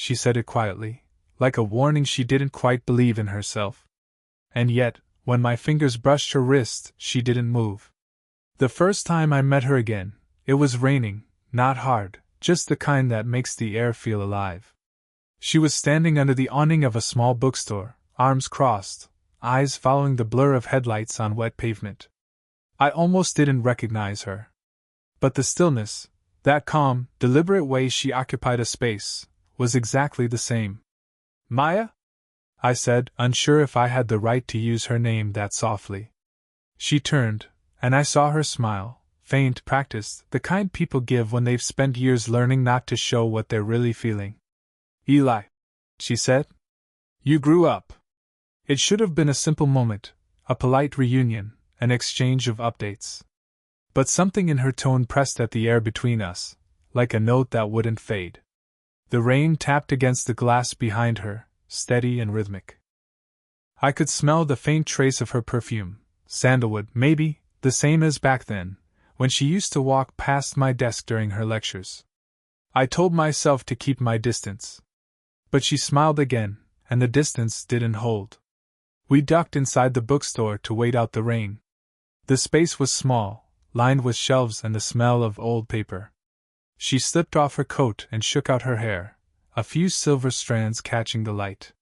she said it quietly, like a warning she didn't quite believe in herself. And yet, when my fingers brushed her wrist, she didn't move. The first time I met her again, it was raining, not hard, just the kind that makes the air feel alive. She was standing under the awning of a small bookstore, arms crossed, eyes following the blur of headlights on wet pavement. I almost didn't recognize her. But the stillness, that calm, deliberate way she occupied a space, was exactly the same. Maya? I said, unsure if I had the right to use her name that softly. She turned, and I saw her smile, faint, practiced, the kind people give when they've spent years learning not to show what they're really feeling. Eli, she said. You grew up. It should have been a simple moment, a polite reunion, an exchange of updates. But something in her tone pressed at the air between us, like a note that wouldn't fade. The rain tapped against the glass behind her, steady and rhythmic. I could smell the faint trace of her perfume, sandalwood, maybe, the same as back then, when she used to walk past my desk during her lectures. I told myself to keep my distance. But she smiled again, and the distance didn't hold. We ducked inside the bookstore to wait out the rain. The space was small, lined with shelves and the smell of old paper. She slipped off her coat and shook out her hair, a few silver strands catching the light.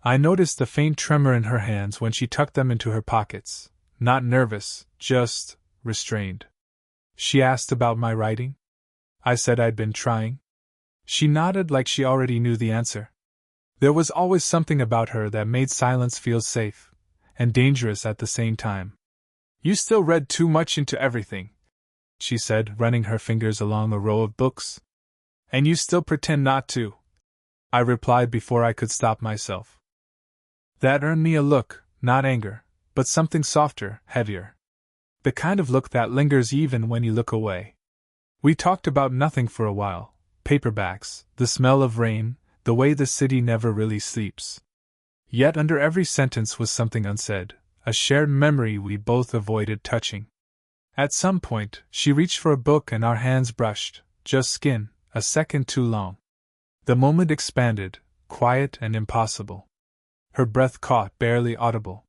I noticed the faint tremor in her hands when she tucked them into her pockets, not nervous, just restrained. She asked about my writing. I said I'd been trying. She nodded like she already knew the answer. There was always something about her that made silence feel safe, and dangerous at the same time. You still read too much into everything, she said, running her fingers along a row of books. And you still pretend not to, I replied before I could stop myself. That earned me a look, not anger, but something softer, heavier. The kind of look that lingers even when you look away. We talked about nothing for a while, paperbacks, the smell of rain, the way the city never really sleeps. Yet under every sentence was something unsaid, a shared memory we both avoided touching. At some point, she reached for a book and our hands brushed, just skin, a second too long. The moment expanded, quiet and impossible. Her breath caught, barely audible.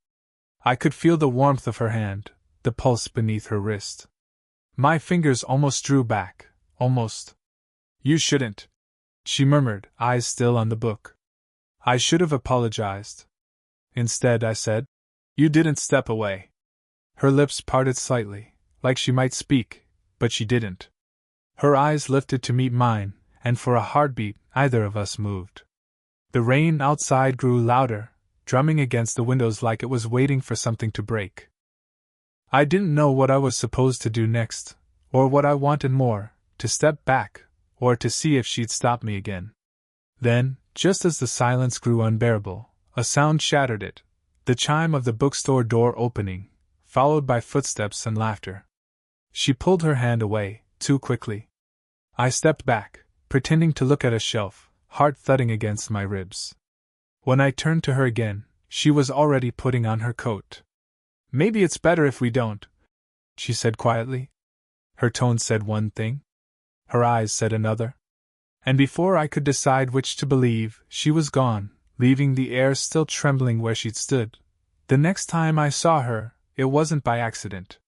I could feel the warmth of her hand, the pulse beneath her wrist. My fingers almost drew back, almost. You shouldn't, she murmured, eyes still on the book. I should have apologized. Instead, I said, you didn't step away. Her lips parted slightly, like she might speak, but she didn't. Her eyes lifted to meet mine, and for a heartbeat, neither of us moved. The rain outside grew louder, drumming against the windows like it was waiting for something to break. I didn't know what I was supposed to do next, or what I wanted more, to step back, or to see if she'd stop me again. Then, just as the silence grew unbearable, a sound shattered it, the chime of the bookstore door opening, followed by footsteps and laughter. She pulled her hand away, too quickly. I stepped back, pretending to look at a shelf, heart thudding against my ribs. When I turned to her again, she was already putting on her coat. Maybe it's better if we don't, she said quietly. Her tone said one thing. Her eyes said another. And before I could decide which to believe, she was gone, leaving the air still trembling where she'd stood. The next time I saw her, it wasn't by accident.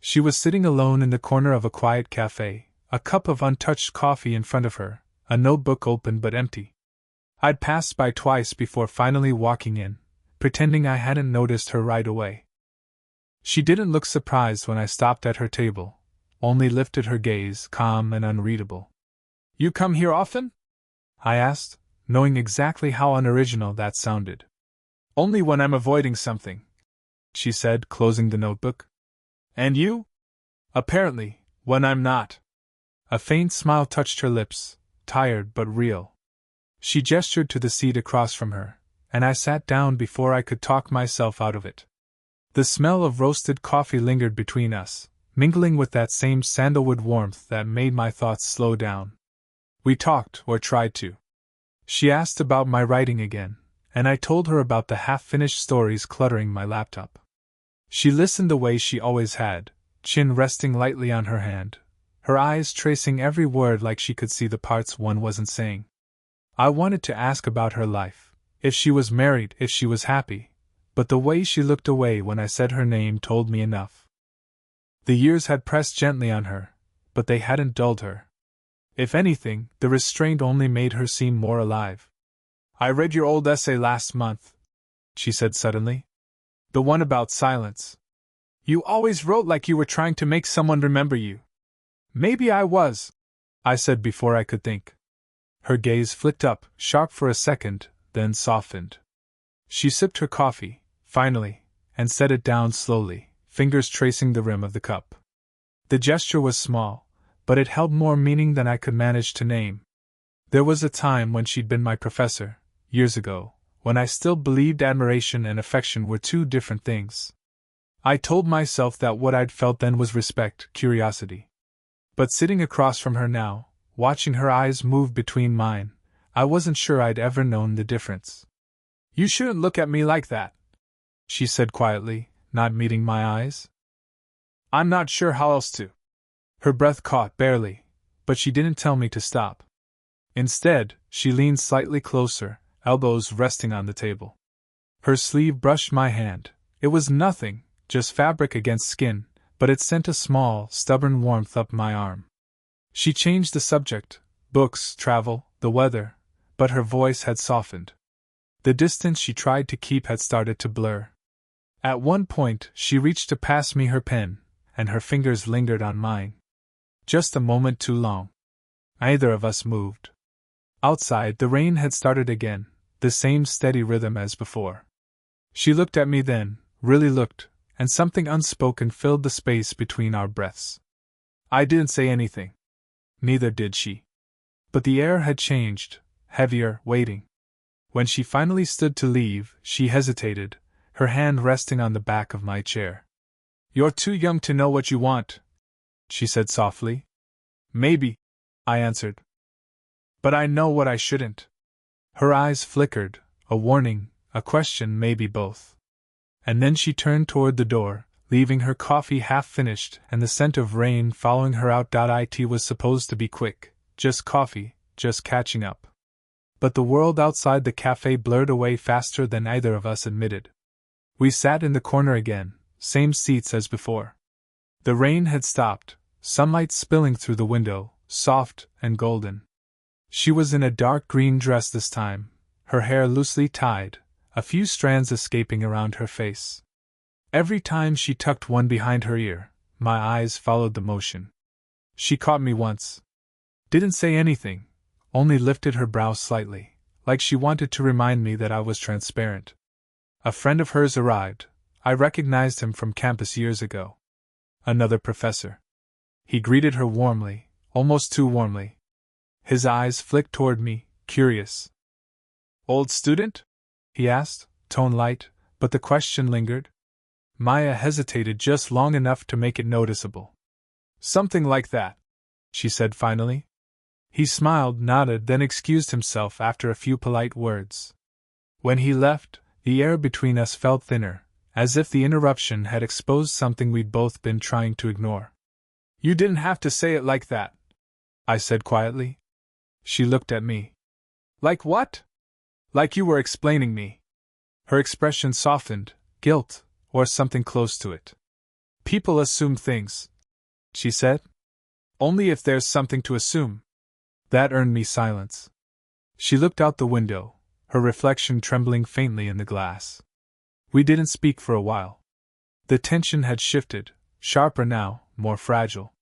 She was sitting alone in the corner of a quiet cafe, a cup of untouched coffee in front of her, a notebook open but empty. I'd passed by twice before finally walking in, pretending I hadn't noticed her right away. She didn't look surprised when I stopped at her table, only lifted her gaze, calm and unreadable. You come here often? I asked, knowing exactly how unoriginal that sounded. Only when I'm avoiding something, she said, closing the notebook. And you? Apparently, when I'm not. A faint smile touched her lips, tired but real. She gestured to the seat across from her, and I sat down before I could talk myself out of it. The smell of roasted coffee lingered between us, mingling with that same sandalwood warmth that made my thoughts slow down. We talked, or tried to. She asked about my writing again, and I told her about the half-finished stories cluttering my laptop. She listened the way she always had, chin resting lightly on her hand, her eyes tracing every word like she could see the parts one wasn't saying. I wanted to ask about her life, if she was married, if she was happy, but the way she looked away when I said her name told me enough. The years had pressed gently on her, but they hadn't dulled her. If anything, the restraint only made her seem more alive. I read your old essay last month, she said suddenly. The one about silence. You always wrote like you were trying to make someone remember you. Maybe I was, I said before I could think. Her gaze flicked up, sharp for a second, then softened. She sipped her coffee, finally, and set it down slowly, fingers tracing the rim of the cup. The gesture was small, but it held more meaning than I could manage to name. There was a time when she'd been my professor, years ago, when I still believed admiration and affection were two different things. I told myself that what I'd felt then was respect, curiosity. But sitting across from her now, watching her eyes move between mine, I wasn't sure I'd ever known the difference. You shouldn't look at me like that, she said quietly, not meeting my eyes. I'm not sure how else to. Her breath caught barely, but she didn't tell me to stop. Instead, she leaned slightly closer, elbows resting on the table. Her sleeve brushed my hand. It was nothing, just fabric against skin, but it sent a small, stubborn warmth up my arm. She changed the subject, books, travel, the weather, but her voice had softened. The distance she tried to keep had started to blur. At one point, she reached to pass me her pen, and her fingers lingered on mine. Just a moment too long. Neither of us moved. Outside, the rain had started again, the same steady rhythm as before. She looked at me then, really looked, and something unspoken filled the space between our breaths. I didn't say anything. Neither did she. But the air had changed, heavier, waiting. When she finally stood to leave, she hesitated, her hand resting on the back of my chair. You're too young to know what you want, she said softly. Maybe, I answered. But I know what I shouldn't. Her eyes flickered, a warning, a question, maybe both. And then she turned toward the door, leaving her coffee half-finished and the scent of rain following her out. It was supposed to be quick, just coffee, just catching up. But the world outside the cafe blurred away faster than either of us admitted. We sat in the corner again, same seats as before. The rain had stopped, sunlight spilling through the window, soft and golden. She was in a dark green dress this time, her hair loosely tied, a few strands escaping around her face. Every time she tucked one behind her ear, my eyes followed the motion. She caught me once. Didn't say anything, only lifted her brows slightly, like she wanted to remind me that I was transparent. A friend of hers arrived. I recognized him from campus years ago. Another professor. He greeted her warmly, almost too warmly. His eyes flicked toward me, curious. Old student? He asked, tone light, but the question lingered. Maya hesitated just long enough to make it noticeable. Something like that, she said finally. He smiled, nodded, then excused himself after a few polite words. When he left, the air between us felt thinner, as if the interruption had exposed something we'd both been trying to ignore. You didn't have to say it like that, I said quietly. She looked at me. Like what? Like you were explaining me. Her expression softened, guilt, or something close to it. People assume things, she said. Only if there's something to assume. That earned me silence. She looked out the window, her reflection trembling faintly in the glass. We didn't speak for a while. The tension had shifted, sharper now, more fragile.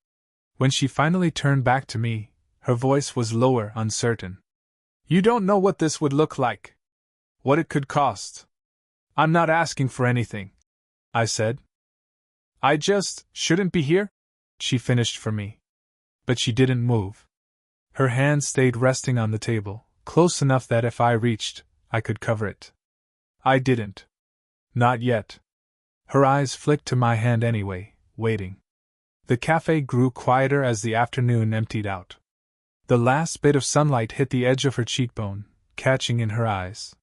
When she finally turned back to me, her voice was lower, uncertain. You don't know what this would look like. What it could cost. I'm not asking for anything, I said. I just shouldn't be here, she finished for me. But she didn't move. Her hand stayed resting on the table, close enough that if I reached, I could cover it. I didn't. Not yet. Her eyes flicked to my hand anyway, waiting. The cafe grew quieter as the afternoon emptied out. The last bit of sunlight hit the edge of her cheekbone, catching in her eyes.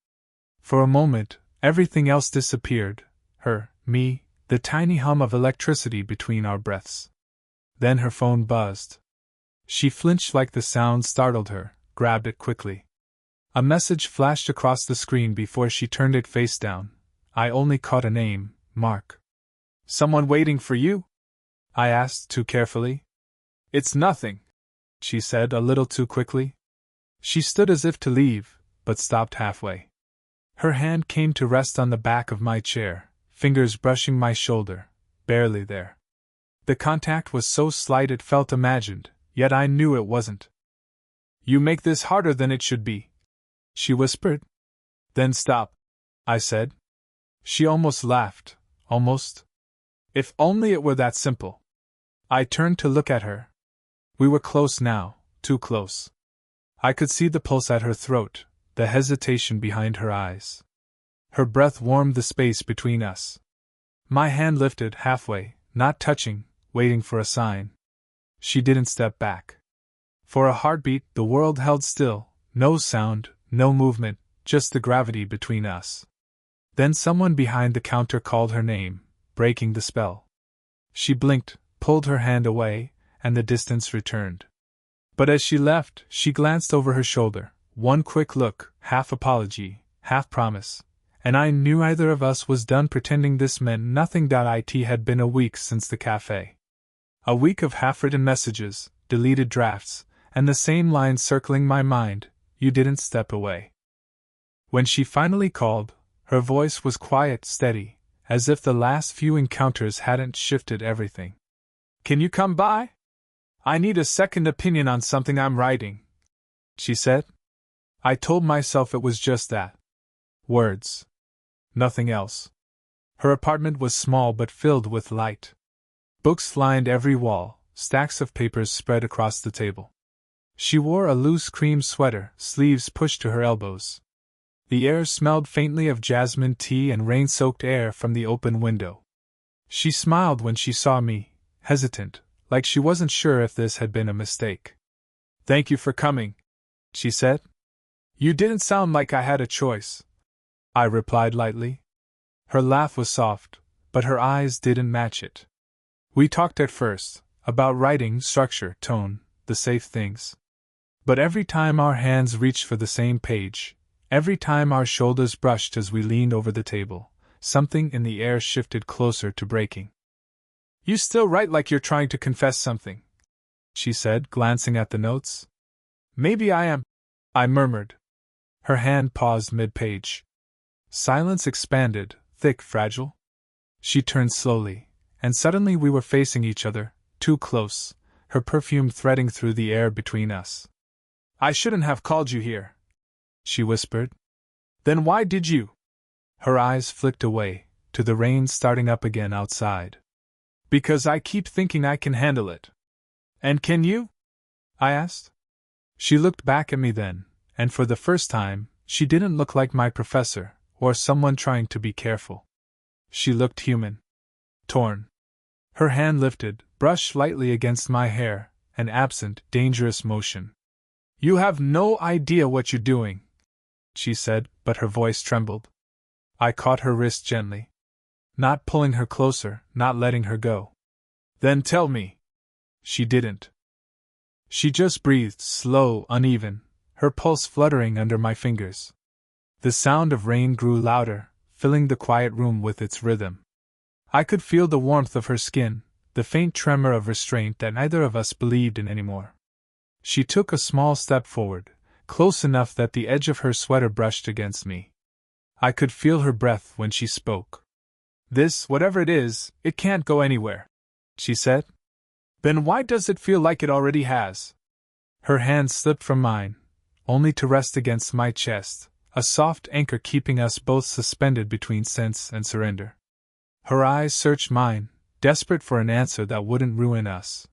For a moment, everything else disappeared, her, me, the tiny hum of electricity between our breaths. Then her phone buzzed. She flinched like the sound startled her, grabbed it quickly. A message flashed across the screen before she turned it face down. I only caught a name, Mark. Someone waiting for you? I asked too carefully. It's nothing, she said a little too quickly. She stood as if to leave, but stopped halfway. Her hand came to rest on the back of my chair, fingers brushing my shoulder, barely there. The contact was so slight it felt imagined, yet I knew it wasn't. You make this harder than it should be, she whispered. Then stop, I said. She almost laughed, almost. If only it were that simple. I turned to look at her. We were close now, too close. I could see the pulse at her throat, the hesitation behind her eyes. Her breath warmed the space between us. My hand lifted halfway, not touching, waiting for a sign. She didn't step back. For a heartbeat, the world held still, no sound, no movement, just the gravity between us. Then someone behind the counter called her name, breaking the spell. She blinked, pulled her hand away, and the distance returned. But as she left, she glanced over her shoulder, one quick look, half apology, half promise, and I knew either of us was done pretending this meant nothing. It had been a week since the cafe. A week of half-written messages, deleted drafts, and the same lines circling my mind, you didn't step away. When she finally called, her voice was quiet, steady, as if the last few encounters hadn't shifted everything. Can you come by? I need a second opinion on something I'm writing, she said. I told myself it was just that. Words. Nothing else. Her apartment was small but filled with light. Books lined every wall, stacks of papers spread across the table. She wore a loose cream sweater, sleeves pushed to her elbows. The air smelled faintly of jasmine tea and rain-soaked air from the open window. She smiled when she saw me, hesitant, like she wasn't sure if this had been a mistake. Thank you for coming, she said. You didn't sound like I had a choice, I replied lightly. Her laugh was soft, but her eyes didn't match it. We talked at first, about writing, structure, tone, the safe things. But every time our hands reached for the same page, every time our shoulders brushed as we leaned over the table, something in the air shifted closer to breaking. You still write like you're trying to confess something, she said, glancing at the notes. Maybe I am, I murmured. Her hand paused mid-page. Silence expanded, thick, fragile. She turned slowly, and suddenly we were facing each other, too close, her perfume threading through the air between us. I shouldn't have called you here, she whispered. Then why did you? Her eyes flicked away, to the rain starting up again outside. Because I keep thinking I can handle it. And can you? I asked. She looked back at me then, and for the first time, she didn't look like my professor, or someone trying to be careful. She looked human. Torn. Her hand lifted, brushed lightly against my hair, an absent, dangerous motion. You have no idea what you're doing, she said, but her voice trembled. I caught her wrist gently. Not pulling her closer, not letting her go. Then tell me. She didn't. She just breathed, slow, uneven, her pulse fluttering under my fingers. The sound of rain grew louder, filling the quiet room with its rhythm. I could feel the warmth of her skin, the faint tremor of restraint that neither of us believed in anymore. She took a small step forward, close enough that the edge of her sweater brushed against me. I could feel her breath when she spoke. This, whatever it is, it can't go anywhere, she said. Then why does it feel like it already has? Her hand slipped from mine, only to rest against my chest, a soft anchor keeping us both suspended between sense and surrender. Her eyes searched mine, desperate for an answer that wouldn't ruin us.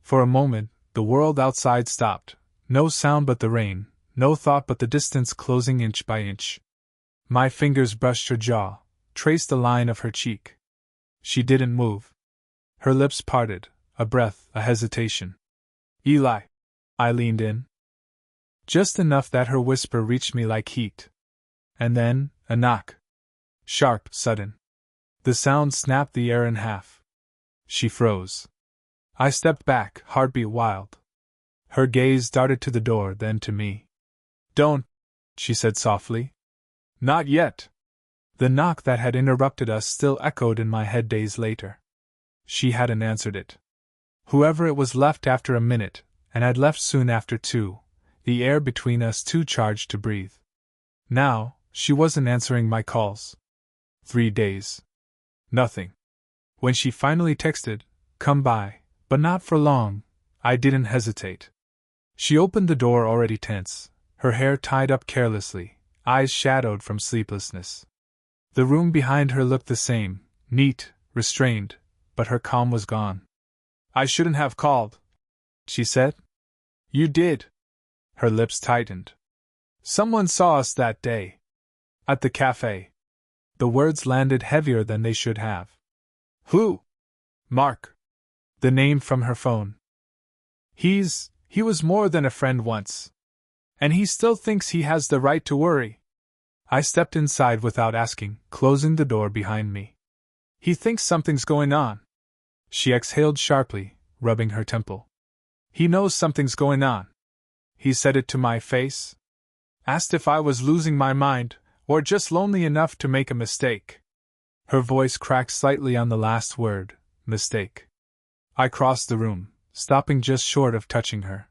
For a moment, the world outside stopped, no sound but the rain, no thought but the distance closing inch by inch. My fingers brushed her jaw, traced the line of her cheek. She didn't move. Her lips parted, a breath, a hesitation. Eli. I leaned in. Just enough that her whisper reached me like heat. And then, a knock. Sharp, sudden. The sound snapped the air in half. She froze. I stepped back, heartbeat wild. Her gaze darted to the door, then to me. Don't, she said softly. Not yet. The knock that had interrupted us still echoed in my head days later. She hadn't answered it. Whoever it was left after a minute, and had left soon after too, the air between us too charged to breathe. Now, she wasn't answering my calls. 3 days. Nothing. When she finally texted, "Come by," but not for long, I didn't hesitate. She opened the door already tense, her hair tied up carelessly, eyes shadowed from sleeplessness. The room behind her looked the same, neat, restrained, but her calm was gone. "I shouldn't have called," she said. "You did." Her lips tightened. "Someone saw us that day. At the cafe." The words landed heavier than they should have. "Who?" "Mark." The name from her phone. He was more than a friend once. And he still thinks he has the right to worry." I stepped inside without asking, closing the door behind me. "He thinks something's going on." She exhaled sharply, rubbing her temple. "He knows something's going on. He said it to my face. Asked if I was losing my mind, or just lonely enough to make a mistake." Her voice cracked slightly on the last word, mistake. I crossed the room, stopping just short of touching her.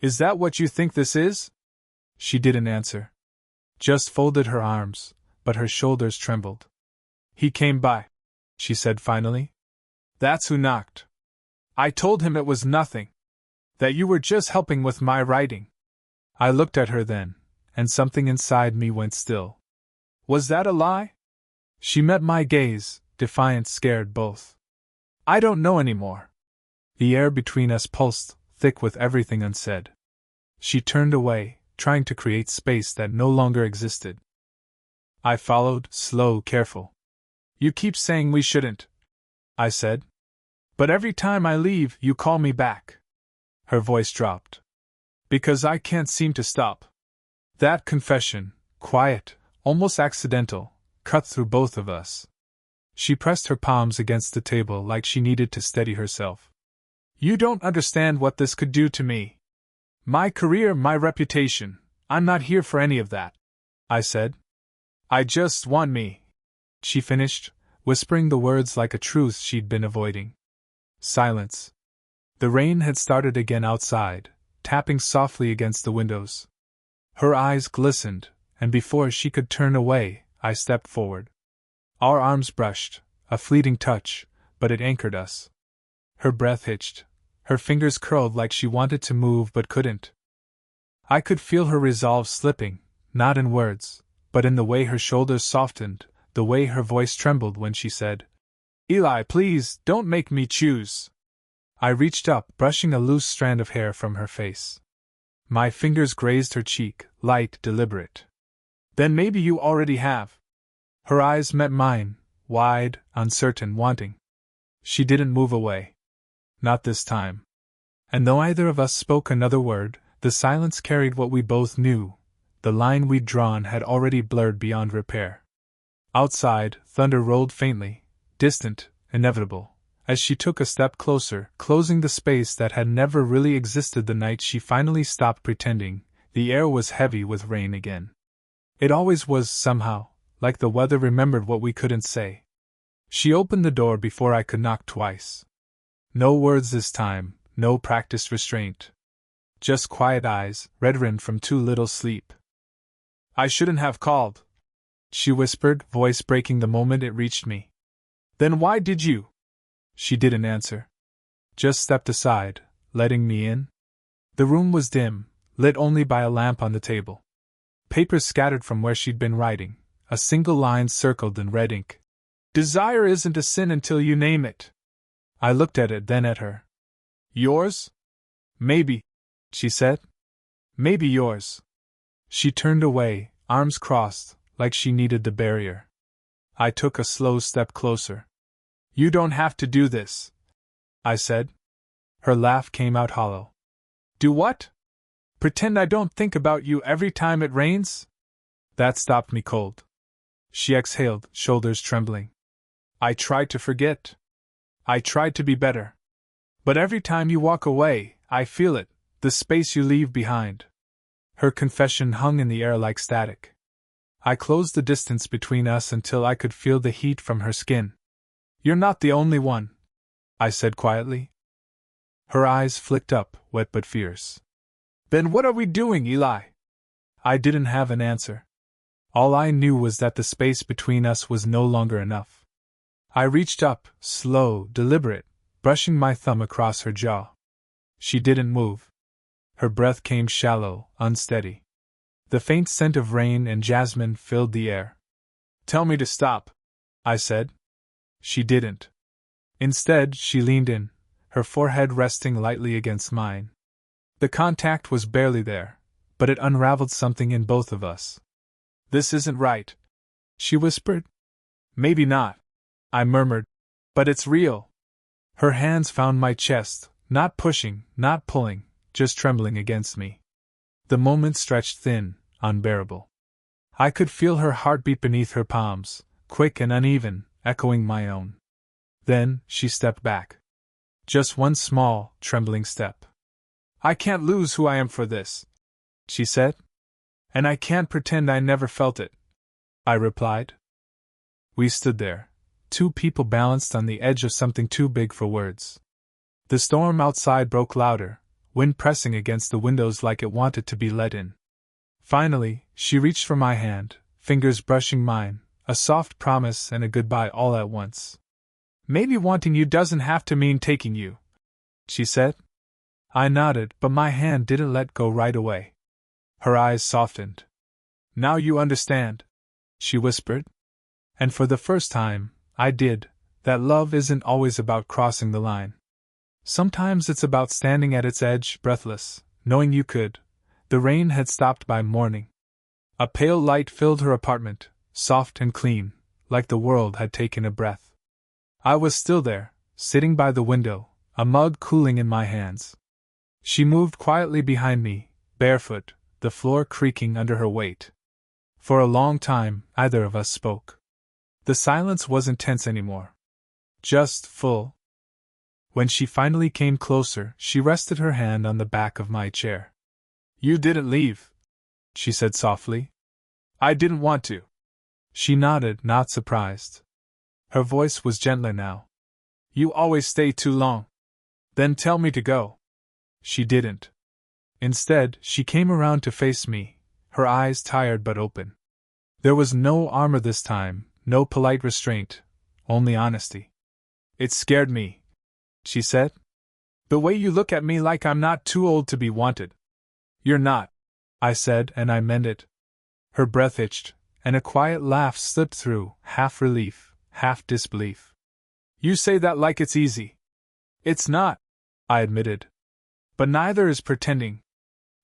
"Is that what you think this is?" She didn't answer. Just folded her arms, but her shoulders trembled. "He came by," she said finally. "That's who knocked. I told him it was nothing. That you were just helping with my writing." I looked at her then, and something inside me went still. Was that a lie? She met my gaze, defiant, scared both. "I don't know anymore." The air between us pulsed, thick with everything unsaid. She turned away, trying to create space that no longer existed. I followed, slow, careful. "You keep saying we shouldn't," I said. "But every time I leave, you call me back." Her voice dropped. "Because I can't seem to stop." That confession, quiet, almost accidental, cut through both of us. She pressed her palms against the table like she needed to steady herself. "You don't understand what this could do to me. My career, my reputation. I'm not here for any of that," I said. "I just want me," she finished, whispering the words like a truth she'd been avoiding. Silence. The rain had started again outside, tapping softly against the windows. Her eyes glistened, and before she could turn away, I stepped forward. Our arms brushed, a fleeting touch, but it anchored us. Her breath hitched. Her fingers curled like she wanted to move but couldn't. I could feel her resolve slipping, not in words, but in the way her shoulders softened, the way her voice trembled when she said, "Eli, please, don't make me choose." I reached up, brushing a loose strand of hair from her face. My fingers grazed her cheek, light, deliberate. "Then maybe you already have." Her eyes met mine, wide, uncertain, wanting. She didn't move away. Not this time. And though either of us spoke another word, the silence carried what we both knew. The line we'd drawn had already blurred beyond repair. Outside, thunder rolled faintly, distant, inevitable, as she took a step closer, closing the space that had never really existed the night she finally stopped pretending. The air was heavy with rain again. It always was, somehow, like the weather remembered what we couldn't say. She opened the door before I could knock twice. No words this time, no practiced restraint. Just quiet eyes, red-rimmed from too little sleep. "I shouldn't have called," she whispered, voice breaking the moment it reached me. "Then why did you?" She didn't answer. Just stepped aside, letting me in. The room was dim, lit only by a lamp on the table. Papers scattered from where she'd been writing, a single line circled in red ink. "Desire isn't a sin until you name it." I looked at it, then at her. "Yours?" "Maybe," she said. "Maybe yours." She turned away, arms crossed, like she needed the barrier. I took a slow step closer. "You don't have to do this," I said. Her laugh came out hollow. "Do what? Pretend I don't think about you every time it rains?" That stopped me cold. She exhaled, shoulders trembling. "I tried to forget. I tried to be better. But every time you walk away, I feel it, the space you leave behind." Her confession hung in the air like static. I closed the distance between us until I could feel the heat from her skin. "You're not the only one," I said quietly. Her eyes flicked up, wet but fierce. "Then what are we doing, Eli?" I didn't have an answer. All I knew was that the space between us was no longer enough. I reached up, slow, deliberate, brushing my thumb across her jaw. She didn't move. Her breath came shallow, unsteady. The faint scent of rain and jasmine filled the air. "Tell me to stop," I said. She didn't. Instead, she leaned in, her forehead resting lightly against mine. The contact was barely there, but it unraveled something in both of us. "This isn't right," she whispered. "Maybe not," I murmured, "but it's real." Her hands found my chest, not pushing, not pulling, just trembling against me. The moment stretched thin, unbearable. I could feel her heartbeat beneath her palms, quick and uneven, echoing my own. Then, she stepped back. Just one small, trembling step. "I can't lose who I am for this," she said. "And I can't pretend I never felt it," I replied. We stood there, two people balanced on the edge of something too big for words. The storm outside broke louder, wind pressing against the windows like it wanted to be let in. Finally, she reached for my hand, fingers brushing mine, a soft promise and a goodbye all at once. "Maybe wanting you doesn't have to mean taking you," she said. I nodded, but my hand didn't let go right away. Her eyes softened. "Now you understand," she whispered. And for the first time, I did, that love isn't always about crossing the line. Sometimes it's about standing at its edge, breathless, knowing you could. The rain had stopped by morning. A pale light filled her apartment, soft and clean, like the world had taken a breath. I was still there, sitting by the window, a mug cooling in my hands. She moved quietly behind me, barefoot, the floor creaking under her weight. For a long time, neither of us spoke. The silence wasn't tense anymore. Just full. When she finally came closer, she rested her hand on the back of my chair. "You didn't leave," she said softly. "I didn't want to." She nodded, not surprised. Her voice was gentler now. "You always stay too long. Then tell me to go." She didn't. Instead, she came around to face me, her eyes tired but open. There was no armor this time, no polite restraint, only honesty. "It scared me," she said. "The way you look at me like I'm not too old to be wanted." "You're not," I said, and I meant it. Her breath itched, and a quiet laugh slipped through, half relief, half disbelief. "You say that like it's easy." "It's not," I admitted. "But neither is pretending."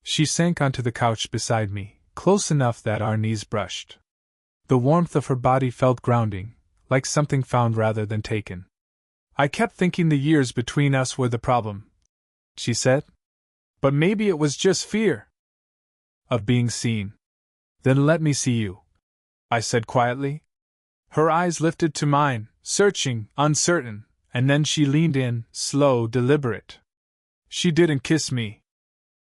She sank onto the couch beside me, close enough that our knees brushed. The warmth of her body felt grounding, like something found rather than taken. "I kept thinking the years between us were the problem," she said. "But maybe it was just fear of being seen." "Then let me see you," I said quietly. Her eyes lifted to mine, searching, uncertain, and then she leaned in, slow, deliberate. She didn't kiss me.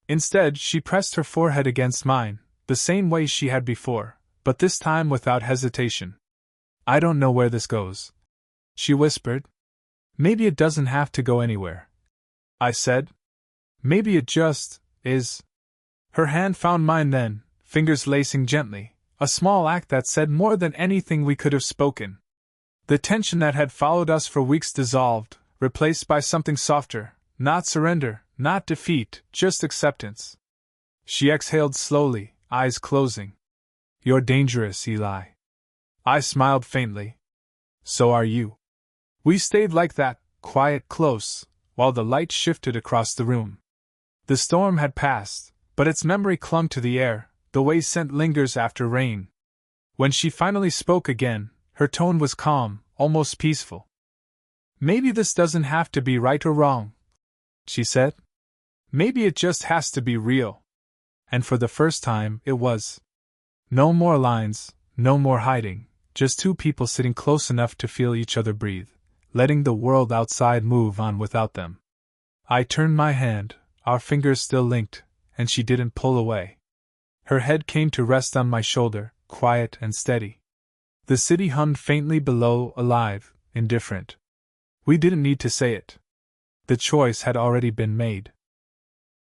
Instead, she pressed her forehead against mine, the same way she had before, but this time without hesitation. "I don't know where this goes," she whispered. "Maybe it doesn't have to go anywhere," I said. "Maybe it just is." Her hand found mine then, fingers lacing gently, a small act that said more than anything we could have spoken. The tension that had followed us for weeks dissolved, replaced by something softer, not surrender, not defeat, just acceptance. She exhaled slowly, eyes closing. "You're dangerous, Eli." I smiled faintly. "So are you." We stayed like that, quiet, close, while the light shifted across the room. The storm had passed, but its memory clung to the air, the way scent lingers after rain. When she finally spoke again, her tone was calm, almost peaceful. "Maybe this doesn't have to be right or wrong," she said. "Maybe it just has to be real." And for the first time, it was. No more lines, no more hiding, just two people sitting close enough to feel each other breathe, letting the world outside move on without them. I turned my hand, our fingers still linked, and she didn't pull away. Her head came to rest on my shoulder, quiet and steady. The city hummed faintly below, alive, indifferent. We didn't need to say it. The choice had already been made.